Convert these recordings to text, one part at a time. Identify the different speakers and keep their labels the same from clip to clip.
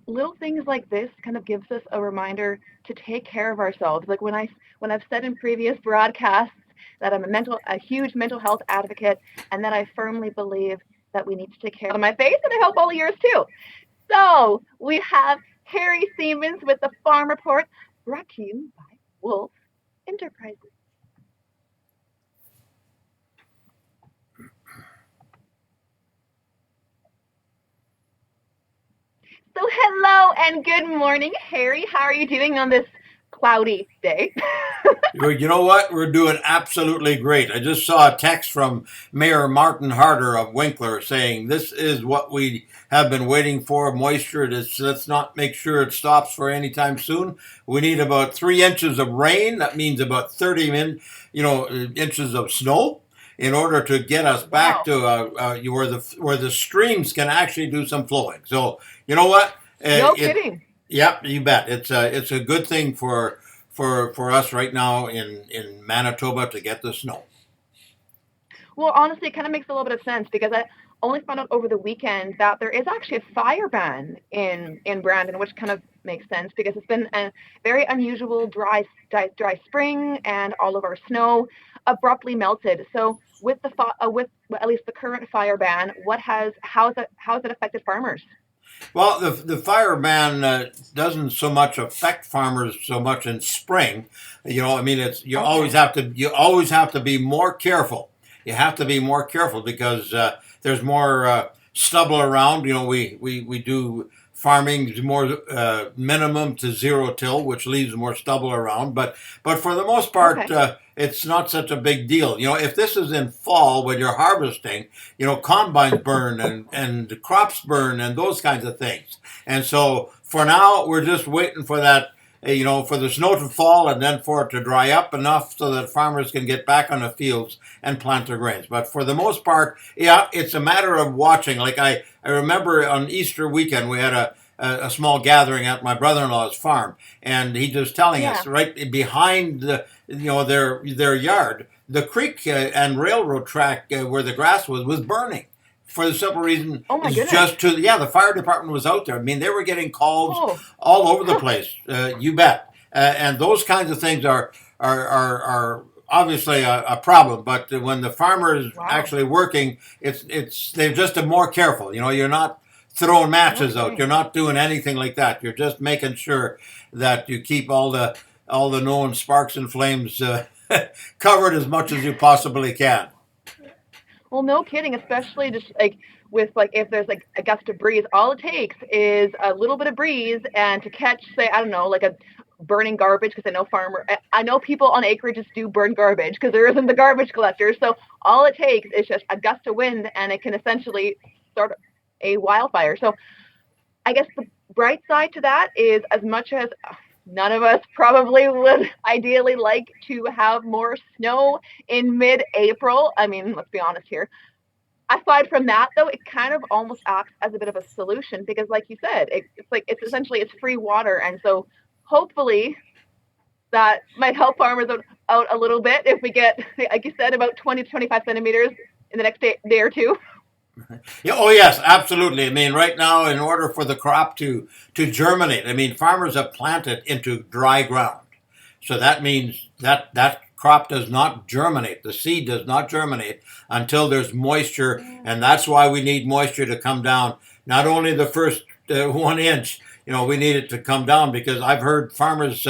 Speaker 1: little things like this kind of gives us a reminder to take care of ourselves. Like when I've said in previous broadcasts that I'm a huge mental health advocate, and that I firmly believe that we need to take care of my face, and I hope all of yours too. So we have Harry Siemens with the Farm Report, brought to you by Wolf Enterprises. So hello and good morning, Harry. How are you doing on this cloudy day?
Speaker 2: You know what? We're doing absolutely great. I just saw a text from Mayor Martin Harder of Winkler saying this is what we have been waiting for, moisture. Let's not make sure it stops for any time soon. We need about 3 inches of rain. That means about 30 inches of snow in order to get us back
Speaker 1: Wow.
Speaker 2: to where the streams can actually do some flowing. So you know what?
Speaker 1: No
Speaker 2: It
Speaker 1: kidding.
Speaker 2: Yep, you bet. It's a good thing for us right now in Manitoba to get the snow.
Speaker 1: Well, honestly, it kind of makes a little bit of sense because I only found out over the weekend that there is actually a fire ban in Brandon, which kind of makes sense because it's been a very unusual dry spring, and all of our snow abruptly melted. So with at least the current fire ban, what has how has it affected farmers?
Speaker 2: Well, the fire ban doesn't so much affect farmers so much in spring. I mean, it's
Speaker 1: Okay.
Speaker 2: you always have to be more careful. You have to be more careful because there's more stubble around. We do farming more minimum to zero till, which leaves more stubble around. But for the most part,
Speaker 1: Okay.
Speaker 2: it's not such a big deal. If this is in fall when you're harvesting, combines burn and crops burn and those kinds of things. And so for now, we're just waiting for that, for the snow to fall and then for it to dry up enough so that farmers can get back on the fields and plant their grains. But for the most part, yeah, it's a matter of watching. Like I remember on Easter weekend, we had a small gathering at my brother-in-law's farm, and he was telling
Speaker 1: Yeah.
Speaker 2: us right behind their yard, the creek and railroad track where the grass was burning. For the simple reason
Speaker 1: Oh my
Speaker 2: is
Speaker 1: goodness.
Speaker 2: just to the fire department was out there. I mean, they were getting calls
Speaker 1: Oh.
Speaker 2: all over the place. You bet. And those kinds of things are obviously a problem. But when the farmer is
Speaker 1: Wow.
Speaker 2: actually working, they're just more careful. You're not throwing matches out.
Speaker 1: Okay.
Speaker 2: You're not doing anything like that. You're just making sure that you keep all the known sparks and flames covered as much as you possibly can.
Speaker 1: Well, no kidding, especially just like with like if there's like a gust of breeze, all it takes is a little bit of breeze and to catch, say, I don't know, like a burning garbage because I know people on acreages do burn garbage because there isn't the garbage collector. So all it takes is just a gust of wind and it can essentially start a wildfire. So I guess the bright side to that is as much as none of us probably would ideally like to have more snow in mid-April. I mean, let's be honest here, aside from that though, it kind of almost acts as a bit of a solution because like you said, it's essentially it's free water, and so hopefully that might help farmers out a little bit if we get, like you said, about 20 to 25 centimeters in the next day or two.
Speaker 2: Yeah, oh yes, absolutely. I mean, right now, in order for the crop to germinate, I mean, farmers have planted into dry ground, so that means that crop does not germinate. The seed does not germinate until there's moisture, and that's why we need moisture to come down. Not only the first 1 inch, we need it to come down because I've heard farmers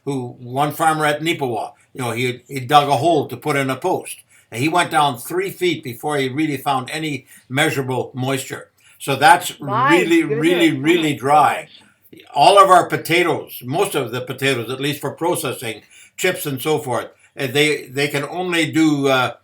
Speaker 2: one farmer at Nipawa, he dug a hole to put in a post. And he went down 3 feet before he really found any measurable moisture. So that's
Speaker 1: My
Speaker 2: really,
Speaker 1: goodness.
Speaker 2: really,
Speaker 1: Oh my
Speaker 2: really dry.
Speaker 1: gosh.
Speaker 2: All of our potatoes, most of the potatoes, at least for processing, chips and so forth, they can only do uh,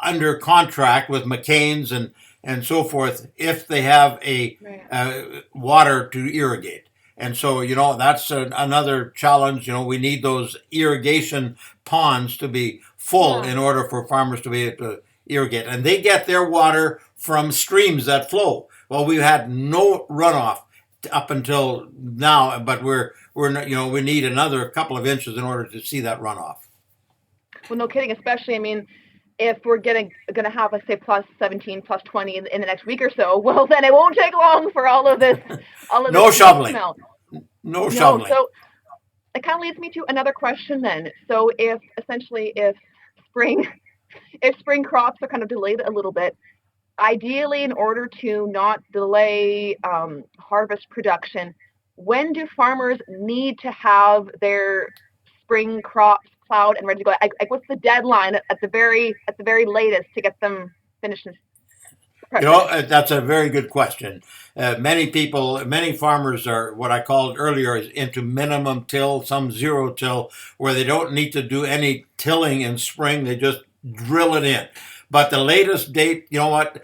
Speaker 2: under contract with McCain's and so forth if they have a
Speaker 1: Right.
Speaker 2: water to irrigate. And so, that's another challenge. We need those irrigation ponds to be full
Speaker 1: Yeah.
Speaker 2: in order for farmers to be able to irrigate. And they get their water from streams that flow. Well, we've had no runoff up until now, but we need another couple of inches in order to see that runoff.
Speaker 1: Well, no kidding. Especially, I mean, if we're gonna have, let's say, plus 17, plus 20 in the next week or so, well, then it won't take long for all of this
Speaker 2: No
Speaker 1: snow to
Speaker 2: shoveling.
Speaker 1: melt.
Speaker 2: No
Speaker 1: No,
Speaker 2: shoveling.
Speaker 1: so it kind of leads me to another question then. So if essentially spring if spring crops are kind of delayed a little bit, ideally, in order to not delay harvest production, when do farmers need to have their spring crops plowed and ready to go? What's the deadline at the very latest to get them finished and finished?
Speaker 2: That's a very good question. Many people, many farmers are what I called earlier is into minimum till, some zero till, where they don't need to do any tilling in spring. They just drill it in. But the latest date, you know what?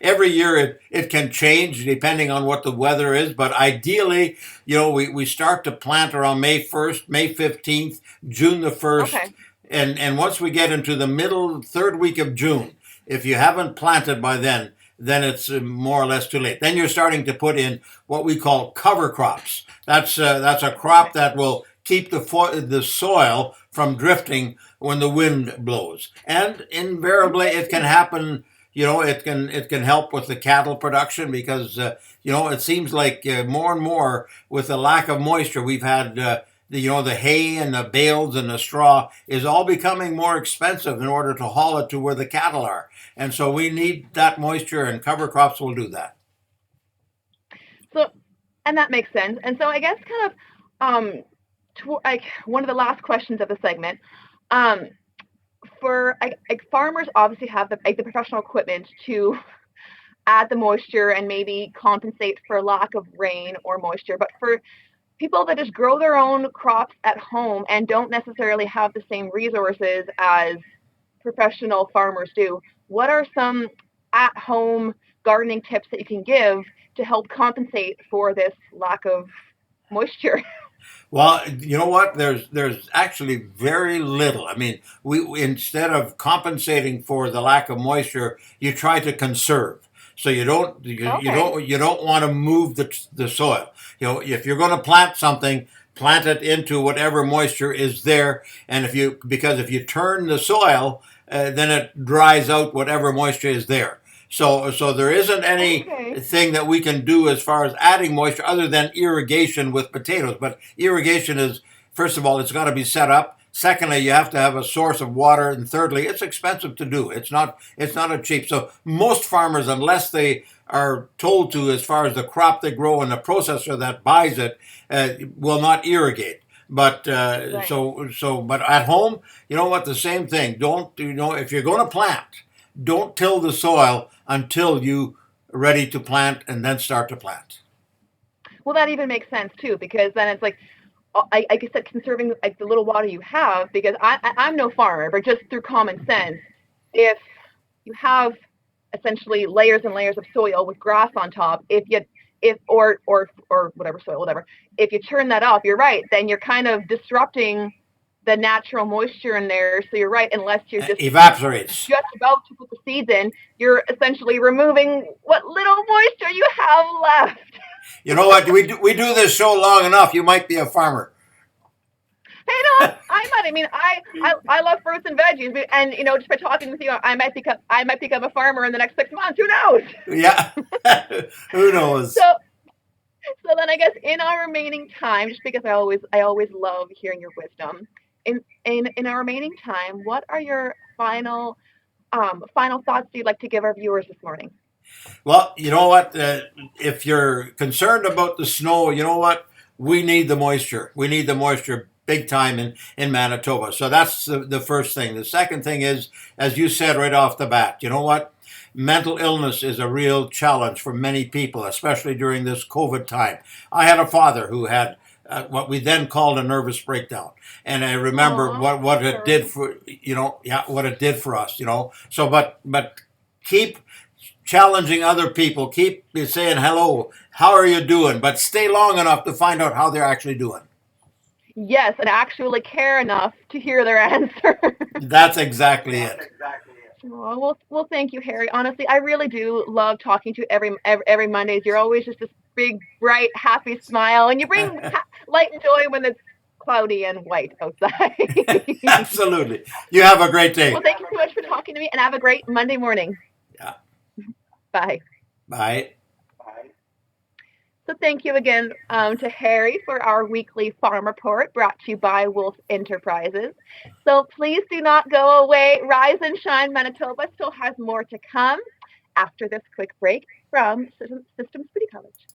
Speaker 2: Every year it can change depending on what the weather is. But ideally, we start to plant around May 1st, May 15th, June the 1st.
Speaker 1: Okay.
Speaker 2: And once we get into the middle, third week of June, if you haven't planted by then it's more or less too late. Then you're starting to put in what we call cover crops. That's a crop
Speaker 1: Okay.
Speaker 2: that will keep the soil from drifting when the wind blows. And invariably, it can happen. It can help with the cattle production because it seems like more and more with the lack of moisture we've had. The hay and the bales and the straw is all becoming more expensive in order to haul it to where the cattle are. And so we need that moisture, and cover crops will do that.
Speaker 1: So, and that makes sense. And so I guess kind of like one of the last questions of the segment. Um, for farmers obviously have the professional equipment to add the moisture and maybe compensate for lack of rain or moisture. But for people that just grow their own crops at home and don't necessarily have the same resources as professional farmers do, what are some at home gardening tips that you can give to help compensate for this lack of moisture?
Speaker 2: Well, you know what? There's actually very little. I mean, we instead of compensating for the lack of moisture, you try to conserve. So
Speaker 1: Okay.
Speaker 2: you don't want to move the soil. If you're going to plant something, plant it into whatever moisture is there. And if you turn the soil, then it dries out whatever moisture is there. So there isn't
Speaker 1: Okay.
Speaker 2: anything that we can do as far as adding moisture other than irrigation with potatoes. But irrigation is, first of all, it's got to be set up. Secondly, you have to have a source of water, and thirdly, it's expensive to do. It's not a cheap. So most farmers, unless they are told to, as far as the crop they grow and the processor that buys it, will not irrigate. But
Speaker 1: Right.
Speaker 2: but at home, you know what? The same thing. Don't if you're going to plant, don't till the soil until you are ready to plant, and then start to plant.
Speaker 1: Well, that even makes sense too, because then it's like, I guess that conserving like the little water you have, because I'm no farmer, but just through common sense, if you have essentially layers and layers of soil with grass on top, if or whatever soil, whatever, if you turn that off, you're right, then you're kind of disrupting the natural moisture in there. So you're right, unless you're
Speaker 2: Evaporates.
Speaker 1: just about to put the seeds in, you're essentially removing what little moisture you have left.
Speaker 2: You know what? We do this show long enough. You might be a farmer.
Speaker 1: Hey, no, I might. I mean, I love fruits and veggies, and just by talking with you, I might become a farmer in the next 6 months. Who knows?
Speaker 2: Yeah. Who knows?
Speaker 1: So so then I guess in our remaining time, just because I always love hearing your wisdom. In our remaining time, what are your final thoughts you'd like to give our viewers this morning?
Speaker 2: Well, you know what? If you're concerned about the snow, you know what? We need the moisture. We need the moisture big time in Manitoba. So that's the first thing. The second thing is, as you said right off the bat, you know what? Mental illness is a real challenge for many people, especially during this COVID time. I had a father who had what we then called a nervous breakdown, and I remember
Speaker 1: Aw,
Speaker 2: what it did
Speaker 1: sorry.
Speaker 2: for yeah, what it did for us. So, but keep challenging other people. Keep saying hello. How are you doing? But stay long enough to find out how they're actually doing.
Speaker 1: Yes, and actually care enough to hear their answer.
Speaker 2: That's exactly it.
Speaker 1: Oh, well, thank you, Harry. Honestly, I really do love talking to you every Mondays. You're always just this big, bright, happy smile, and you bring light and joy when it's cloudy and white outside.
Speaker 2: Absolutely. You have a great day.
Speaker 1: Well, thank you so much for talking to me, and have a great Monday morning.
Speaker 2: Yeah.
Speaker 1: Bye.
Speaker 2: Bye.
Speaker 1: So thank you again to Harry for our weekly farm report brought to you by Wolf Enterprises. So please do not go away. Rise and Shine Manitoba still has more to come after this quick break from Systems City College.